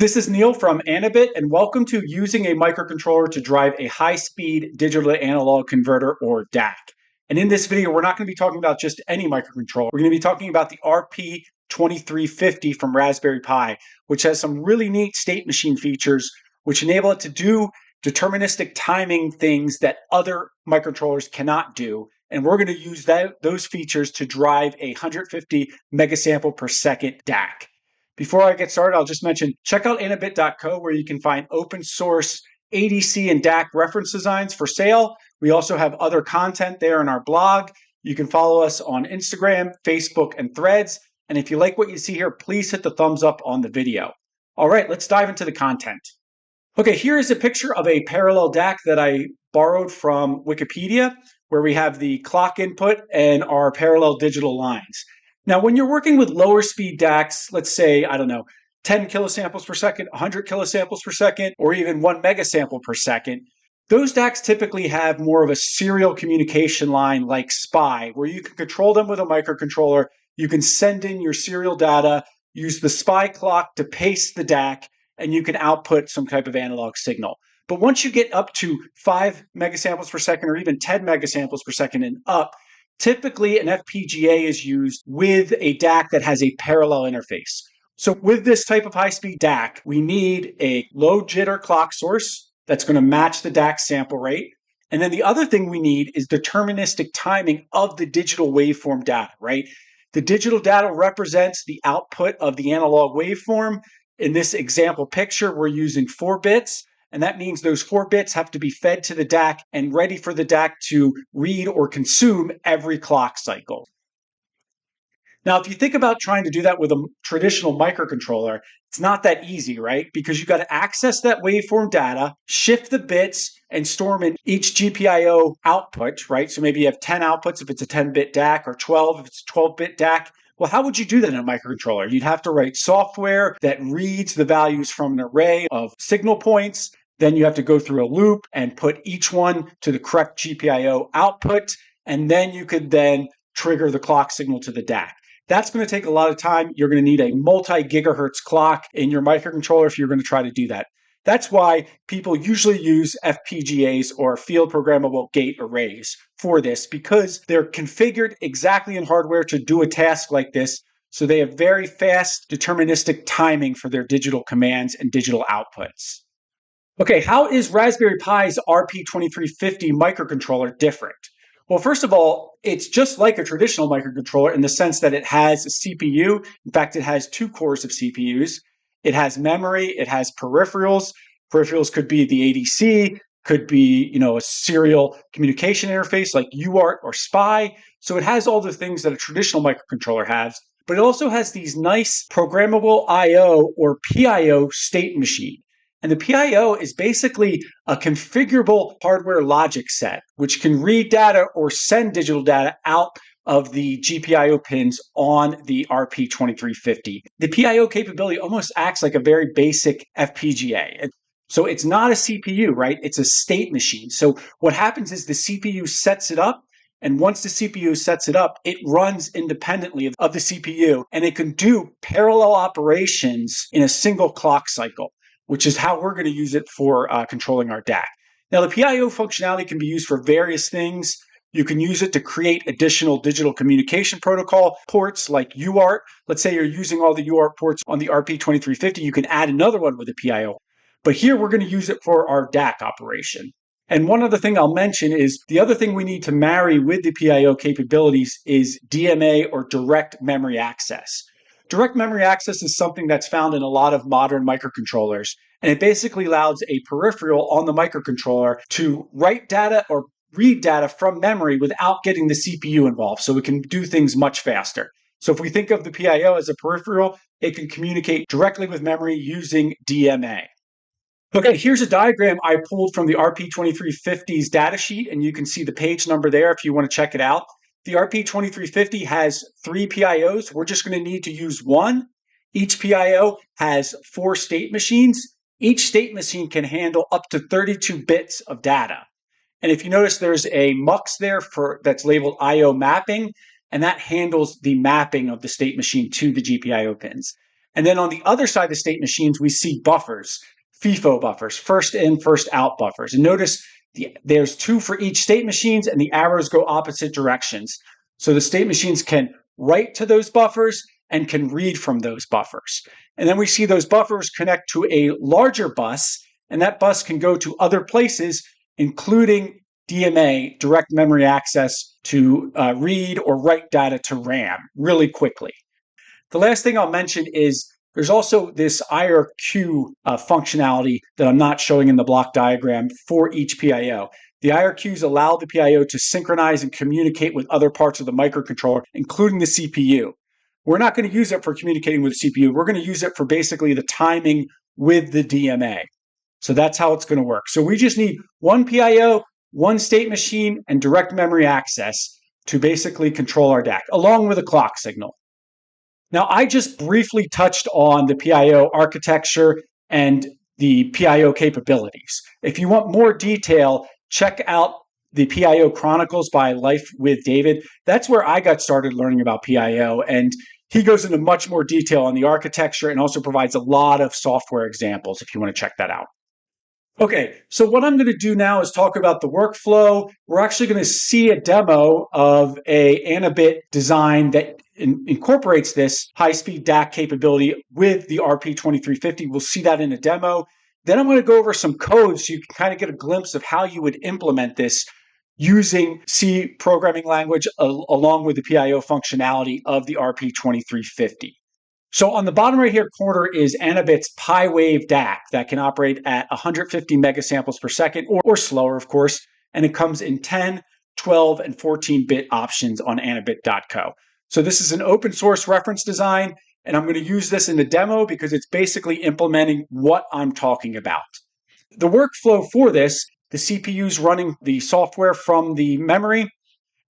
This is Neil from Anabit, and welcome to using a microcontroller to drive a high-speed digital to analog converter, or DAC. And in this video, we're not going to be talking about just any microcontroller. We're going to be talking about the RP2350 from Raspberry Pi, which has some really neat state machine features which enable it to do deterministic timing things that other microcontrollers cannot do. And we're going to use those features to drive a 150 megasample per second DAC. Before I get started, I'll just mention, check out Anabit.co where you can find open source ADC and DAC reference designs for sale. We also have other content there in our blog. You can follow us on Instagram, Facebook, and Threads. And if you like what you see here, please hit the thumbs up on the video. All right, let's dive into the content. Okay, here is a picture of a parallel DAC that I borrowed from Wikipedia, where we have the clock input and our parallel digital lines. Now, when you're working with lower speed DACs, let's say, 10 kilosamples per second, 100 kilosamples per second, or even 1 megasample per second, those DACs typically have more of a serial communication line like SPI, where you can control them with a microcontroller. You can send in your serial data, use the SPI clock to pace the DAC, and you can output some type of analog signal. But once you get up to 5 megasamples per second or even 10 megasamples per second and up, typically an FPGA is used with a DAC that has a parallel interface. So with this type of high-speed DAC, we need a low jitter clock source that's going to match the DAC sample rate. And then the other thing we need is deterministic timing of the digital waveform data, right? The digital data represents the output of the analog waveform. In this example picture, we're using 4 bits. And that means those 4 bits have to be fed to the DAC and ready for the DAC to read or consume every clock cycle. Now, if you think about trying to do that with a traditional microcontroller, it's not that easy, right? Because you've got to access that waveform data, shift the bits, and store them in each GPIO output, right? So maybe you have 10 outputs if it's a 10-bit DAC, or 12 if it's a 12-bit DAC. Well, how would you do that in a microcontroller? You'd have to write software that reads the values from an array of signal points. Then you have to go through a loop and put each one to the correct GPIO output. And then you could then trigger the clock signal to the DAC. That's going to take a lot of time. You're going to need a multi-gigahertz clock in your microcontroller if you're going to try to do that. That's why people usually use FPGAs or field programmable gate arrays for this, because they're configured exactly in hardware to do a task like this. So they have very fast deterministic timing for their digital commands and digital outputs. Okay, how is Raspberry Pi's RP2350 microcontroller different? Well, first of all, it's just like a traditional microcontroller in the sense that it has a CPU. In fact, it has 2 cores of CPUs. It has memory, it has peripherals. Peripherals could be the ADC, could be, a serial communication interface like UART or SPI. So it has all the things that a traditional microcontroller has, but it also has these nice programmable I/O or PIO state machine. And the PIO is basically a configurable hardware logic set, which can read data or send digital data out of the GPIO pins on the RP2350. The PIO capability almost acts like a very basic FPGA. So it's not a CPU, right? It's a state machine. So what happens is the CPU sets it up, and once the CPU sets it up, it runs independently of the CPU, and it can do parallel operations in a single clock cycle, which is how we're going to use it for controlling our DAC. Now, the PIO functionality can be used for various things. You can use it to create additional digital communication protocol ports like UART. Let's say you're using all the UART ports on the RP2350. You can add another one with a PIO. But here we're going to use it for our DAC operation. And one other thing I'll mention is the other thing we need to marry with the PIO capabilities is DMA, or direct memory access. Direct memory access is something that's found in a lot of modern microcontrollers, and it basically allows a peripheral on the microcontroller to write data or read data from memory without getting the CPU involved, so it can do things much faster. So if we think of the PIO as a peripheral, it can communicate directly with memory using DMA. Okay, here's a diagram I pulled from the RP2350's datasheet, and you can see the page number there if you want to check it out. The RP2350 has 3 PIOs. We're just going to need to use 1. Each PIO has 4 state machines. Each state machine can handle up to 32 bits of data. And if you notice, there's a MUX there that's labeled IO mapping, and that handles the mapping of the state machine to the GPIO pins. And then on the other side of the state machines, we see buffers, FIFO buffers, first in, first out buffers. And notice there's 2 for each state machines, and the arrows go opposite directions. So the state machines can write to those buffers and can read from those buffers. And then we see those buffers connect to a larger bus, and that bus can go to other places, including DMA, direct memory access, to read or write data to RAM really quickly. The last thing I'll mention is there's also this IRQ functionality that I'm not showing in the block diagram for each PIO. The IRQs allow the PIO to synchronize and communicate with other parts of the microcontroller, including the CPU. We're not going to use it for communicating with the CPU. We're going to use it for basically the timing with the DMA. So that's how it's going to work. So we just need one PIO, one state machine, and direct memory access to basically control our DAC, along with a clock signal. Now, I just briefly touched on the PIO architecture and the PIO capabilities. If you want more detail, check out the PIO Chronicles by Life with David. That's where I got started learning about PIO, and he goes into much more detail on the architecture and also provides a lot of software examples if you want to check that out. Okay, so what I'm going to do now is talk about the workflow. We're actually going to see a demo of a Anabit design that incorporates this high-speed DAC capability with the RP2350. We'll see that in a demo. Then I'm going to go over some code so you can kind of get a glimpse of how you would implement this using C programming language along with the PIO functionality of the RP2350. So on the bottom right here corner is Anabit's PiWave DAC that can operate at 150 megasamples per second or slower, of course, and it comes in 10, 12, and 14-bit options on Anabit.co. So this is an open source reference design, and I'm going to use this in the demo because it's basically implementing what I'm talking about. The workflow for this, the CPU is running the software from the memory.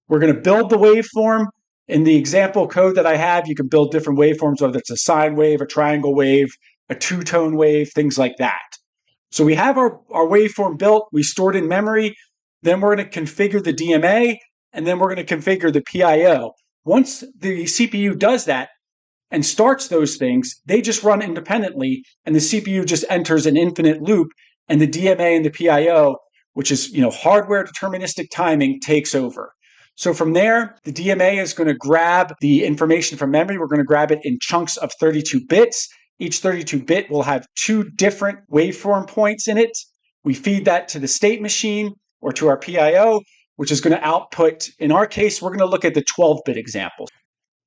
We're going to build the waveform. In the example code that I have, you can build different waveforms, whether it's a sine wave, a triangle wave, a two-tone wave, things like that. So we have our waveform built, we stored in memory, then we're going to configure the DMA, and then we're going to configure the PIO. Once the CPU does that and starts those things, they just run independently, and the CPU just enters an infinite loop, and the DMA and the PIO, which is hardware deterministic timing, takes over. So from there, the DMA is going to grab the information from memory. We're going to grab it in chunks of 32 bits. Each 32-bit will have 2 different waveform points in it. We feed that to the state machine or to our PIO, which is going to output, in our case, we're going to look at the 12-bit example,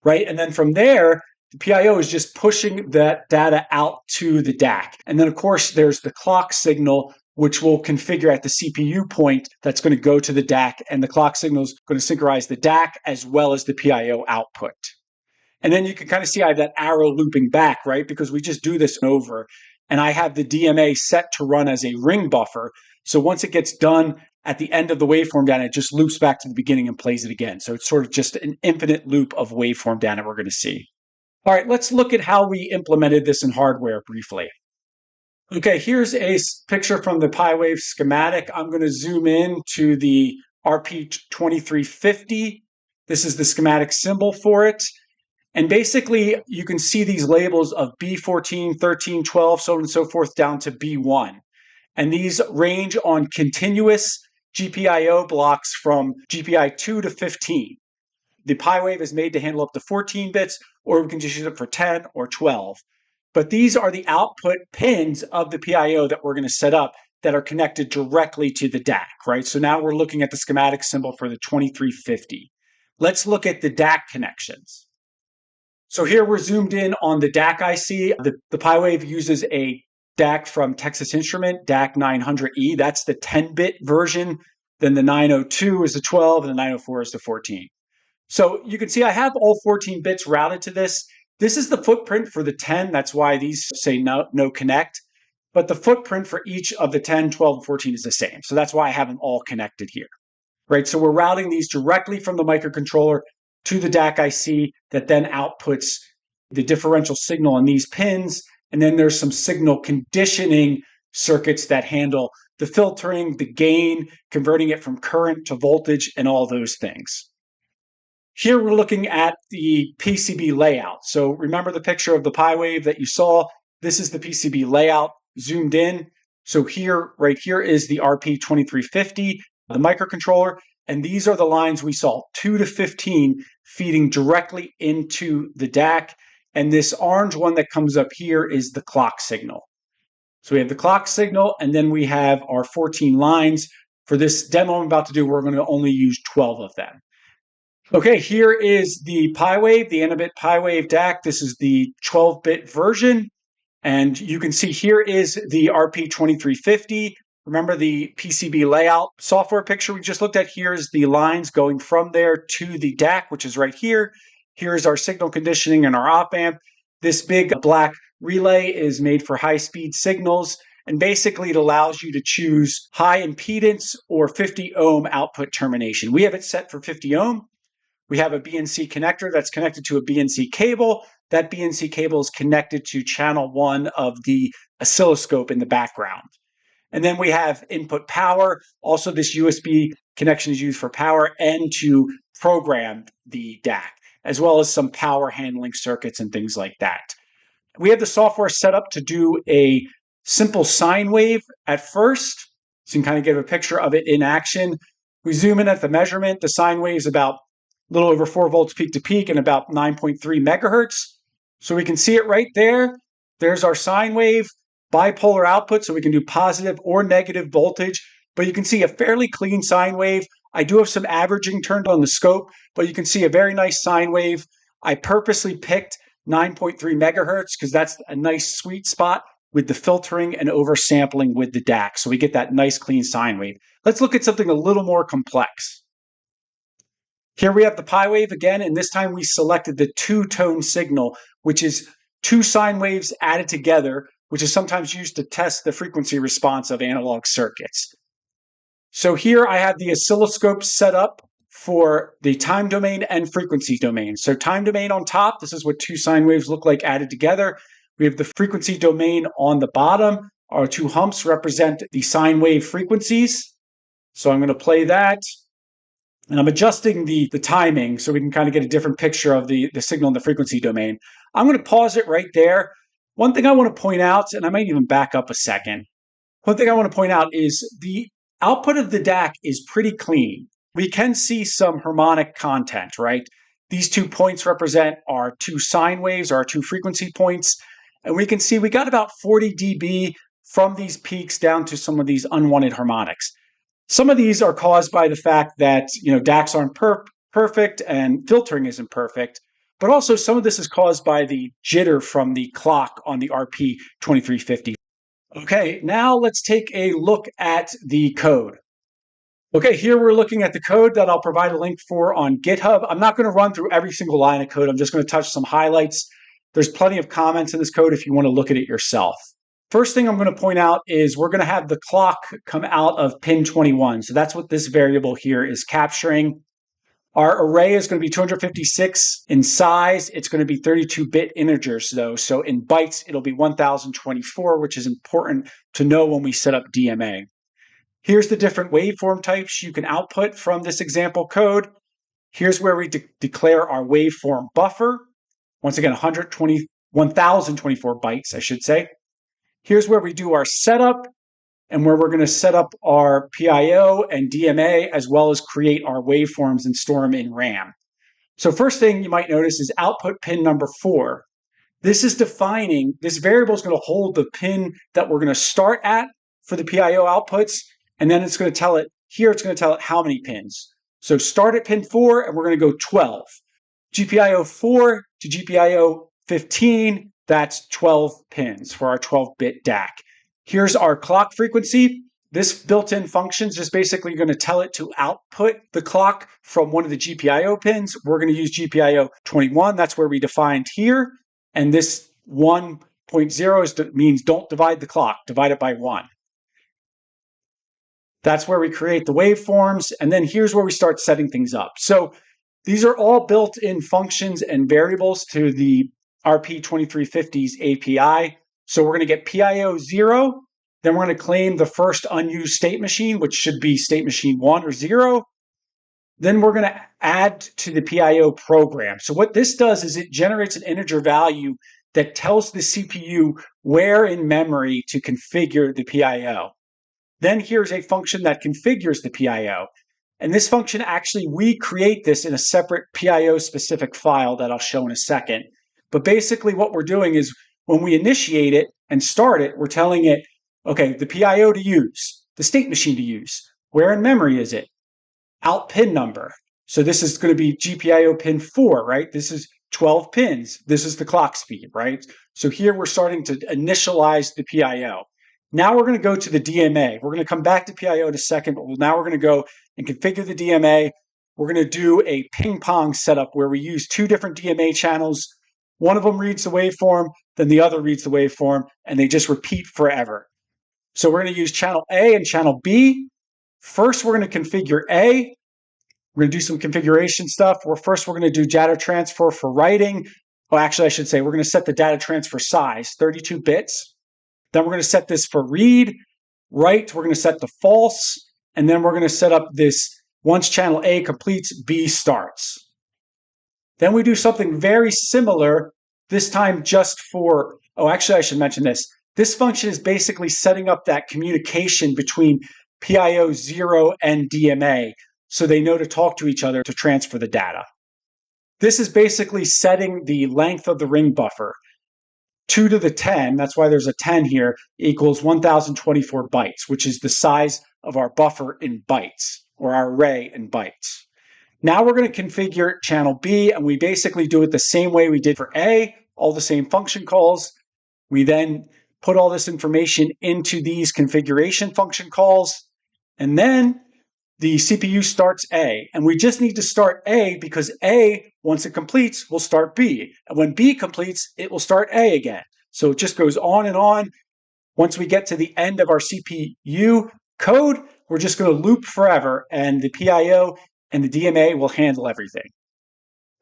right? And then from there, the PIO is just pushing that data out to the DAC. And then, of course, there's the clock signal, which we'll configure at the CPU point that's going to go to the DAC, and the clock signal is going to synchronize the DAC as well as the PIO output. And then you can kind of see I have that arrow looping back, right? Because we just do this over, and I have the DMA set to run as a ring buffer. So once it gets done at the end of the waveform data, it just loops back to the beginning and plays it again. So it's sort of just an infinite loop of waveform data we're going to see. All right, let's look at how we implemented this in hardware briefly. Okay, here's a picture from the PiWave schematic. I'm going to zoom in to the RP2350. This is the schematic symbol for it. And basically, you can see these labels of B14, 13, 12, so on and so forth, down to B1. And these range on continuous GPIO blocks from GPI 2 to 15. The PiWave is made to handle up to 14 bits, or we can just use it for 10 or 12. But these are the output pins of the PIO that we're going to set up that are connected directly to the DAC, right? So now we're looking at the schematic symbol for the 2350. Let's look at the DAC connections. So here we're zoomed in on the DAC IC. The PiWave uses a DAC from Texas Instrument, DAC 900E. That's the 10-bit version. Then the 902 is the 12, and the 904 is the 14. So you can see I have all 14 bits routed to this. This is the footprint for the 10. That's why these say no connect. But the footprint for each of the 10, 12, and 14 is the same. So that's why I have them all connected here, right? So we're routing these directly from the microcontroller to the DAC IC that then outputs the differential signal on these pins. And then there's some signal conditioning circuits that handle the filtering, the gain, converting it from current to voltage, and all those things. Here we're looking at the PCB layout. So remember the picture of the PiWave that you saw? This is the PCB layout zoomed in. So here, right here is the RP2350, the microcontroller, and these are the lines we saw, 2 to 15 feeding directly into the DAC. And this orange one that comes up here is the clock signal. So we have the clock signal, and then we have our 14 lines. For this demo I'm about to do, we're going to only use 12 of them. Okay, here is the PiWave, the Anabit PiWave DAC. This is the 12-bit version. And you can see here is the RP2350. Remember the PCB layout software picture we just looked at? Here is the lines going from there to the DAC, which is right here. Here's our signal conditioning and our op amp. This big black relay is made for high-speed signals. And basically, it allows you to choose high impedance or 50 ohm output termination. We have it set for 50 ohm. We have a BNC connector that's connected to a BNC cable. That BNC cable is connected to channel 1 of the oscilloscope in the background. And then we have input power. Also, this USB connection is used for power and to program the DAC, as well as some power handling circuits and things like that. We have the software set up to do a simple sine wave at first. So you can kind of get a picture of it in action. We zoom in at the measurement. The sine wave is about a little over 4 volts peak to peak and about 9.3 megahertz. So we can see it right there. There's our sine wave, bipolar output, so we can do positive or negative voltage. But you can see a fairly clean sine wave. I do have some averaging turned on the scope, but you can see a very nice sine wave. I purposely picked 9.3 megahertz because that's a nice sweet spot with the filtering and oversampling with the DAC. So we get that nice clean sine wave. Let's look at something a little more complex. Here we have the PiWave again, and this time we selected the two-tone signal, which is 2 sine waves added together, which is sometimes used to test the frequency response of analog circuits. So here I have the oscilloscope set up for the time domain and frequency domain. So time domain on top, this is what 2 sine waves look like added together. We have the frequency domain on the bottom. Our 2 humps represent the sine wave frequencies. So I'm going to play that. And I'm adjusting the timing so we can kind of get a different picture of the signal in the frequency domain. I'm going to pause it right there. One thing I want to point out, and I might even back up a second. One thing I want to point out is the output of the DAC is pretty clean. We can see some harmonic content, right? These 2 points represent our 2 sine waves, our 2 frequency points. And we can see we got about 40 dB from these peaks down to some of these unwanted harmonics. Some of these are caused by the fact that DACs aren't perfect and filtering isn't perfect, but also some of this is caused by the jitter from the clock on the RP2350. Okay, now let's take a look at the code. Okay, here we're looking at the code that I'll provide a link for on GitHub. I'm not going to run through every single line of code. I'm just going to touch some highlights. There's plenty of comments in this code if you want to look at it yourself. First thing I'm going to point out is we're going to have the clock come out of pin 21. So that's what this variable here is capturing. Our array is going to be 256 in size. It's going to be 32-bit integers, though. So in bytes, it'll be 1024, which is important to know when we set up DMA. Here's the different waveform types you can output from this example code. Here's where we declare our waveform buffer. Once again, 1024 bytes, I should say. Here's where we do our setup and where we're going to set up our PIO and DMA, as well as create our waveforms and store them in RAM. So first thing you might notice is output pin number 4. This is defining, this variable is going to hold the pin that we're going to start at for the PIO outputs, and then it's going to tell it, here it's going to tell it how many pins. So start at pin 4, and we're going to go 12. GPIO 4 to GPIO 15, that's 12 pins for our 12-bit DAC. Here's our clock frequency. This built-in function is just basically going to tell it to output the clock from one of the GPIO pins. We're going to use GPIO 21. That's where we defined here. And this 1.0 means don't divide the clock. Divide it by 1. That's where we create the waveforms. And then here's where we start setting things up. So these are all built-in functions and variables to the RP2350's API. So we're going to get PIO 0. Then we're going to claim the first unused state machine, which should be state machine 1 or 0. Then we're going to add to the PIO program. So what this does is it generates an integer value that tells the CPU where in memory to configure the PIO. Then here's a function that configures the PIO. And this function, actually, we create this in a separate PIO specific file that I'll show in a second. But basically what we're doing is when we initiate it and start it, we're telling it, okay, the PIO to use, the state machine to use, where in memory is it, out pin number. So this is going to be GPIO pin 4, right? This is 12 pins. This is the clock speed, right? So here we're starting to initialize the PIO. Now we're going to go to the DMA. We're going to come back to PIO in a second, but now we're going to go and configure the DMA. We're going to do a ping pong setup where we use two different DMA channels. One of them reads the waveform, then the other reads the waveform, and they just repeat forever. So we're going to use channel A and channel B. First, we're going to configure A. We're going to do some configuration stuff. First, we're going to do data transfer for writing. Oh, actually, I should say we're going to set the data transfer size, 32 bits. Then we're going to set this for read, write. We're going to set the false. And then we're going to set up this once channel A completes, B starts. Then we do something very similar, this time just for, oh, actually, I should mention this. This function is basically setting up that communication between PIO 0 and DMA so they know to talk to each other to transfer the data. This is basically setting the length of the ring buffer. 2 to the 10, that's why there's a 10 here, equals 1024 bytes, which is the size of our buffer in bytes, or our array in bytes. Now we're going to configure channel B, and we basically do it the same way we did for A, all the same function calls. We then put all this information into these configuration function calls, and then the CPU starts A. And we just need to start A because A, once it completes, will start B. And when B completes, it will start A again. So it just goes on and on. Once we get to the end of our CPU code, we're just going to loop forever, and the PIO and the DMA will handle everything.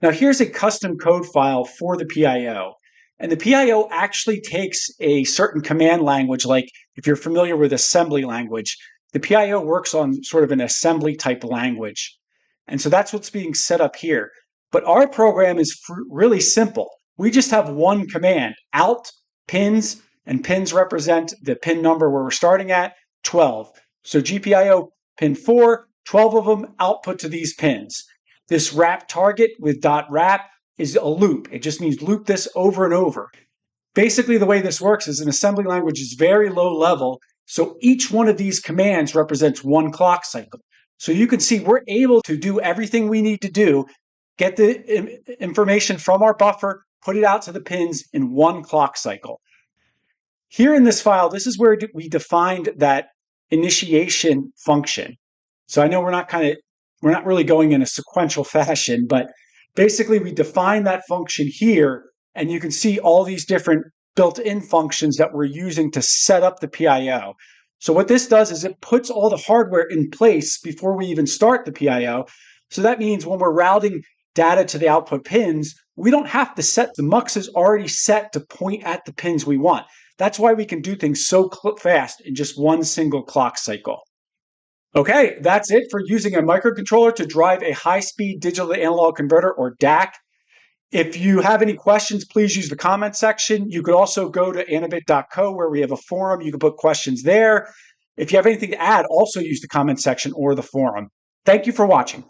Now here's a custom code file for the PIO. And the PIO actually takes a certain command language, like if you're familiar with assembly language, the PIO works on sort of an assembly type language. And so that's what's being set up here. But our program is really simple. We just have one command, out pins, and pins represent the pin number where we're starting at, 12. So GPIO pin 4, 12 of them output to these pins. This wrap target with .wrap is a loop. It just means loop this over and over. Basically, the way this works is an assembly language is very low level, so each one of these commands represents one clock cycle. So you can see we're able to do everything we need to do, get the information from our buffer, put it out to the pins in one clock cycle. Here in this file, this is where we defined that initiation function. So I know we're not really going in a sequential fashion, but basically we define that function here, and you can see all these different built-in functions that we're using to set up the PIO. So what this does is it puts all the hardware in place before we even start the PIO. So that means when we're routing data to the output pins, we don't have to set, the mux is already set to point at the pins we want. That's why we can do things so fast in just one single clock cycle. Okay, that's it for using a microcontroller to drive a high-speed digital to analog converter, or DAC. If you have any questions, please use the comment section. You could also go to Anabit.co where we have a forum. You can put questions there. If you have anything to add, also use the comment section or the forum. Thank you for watching.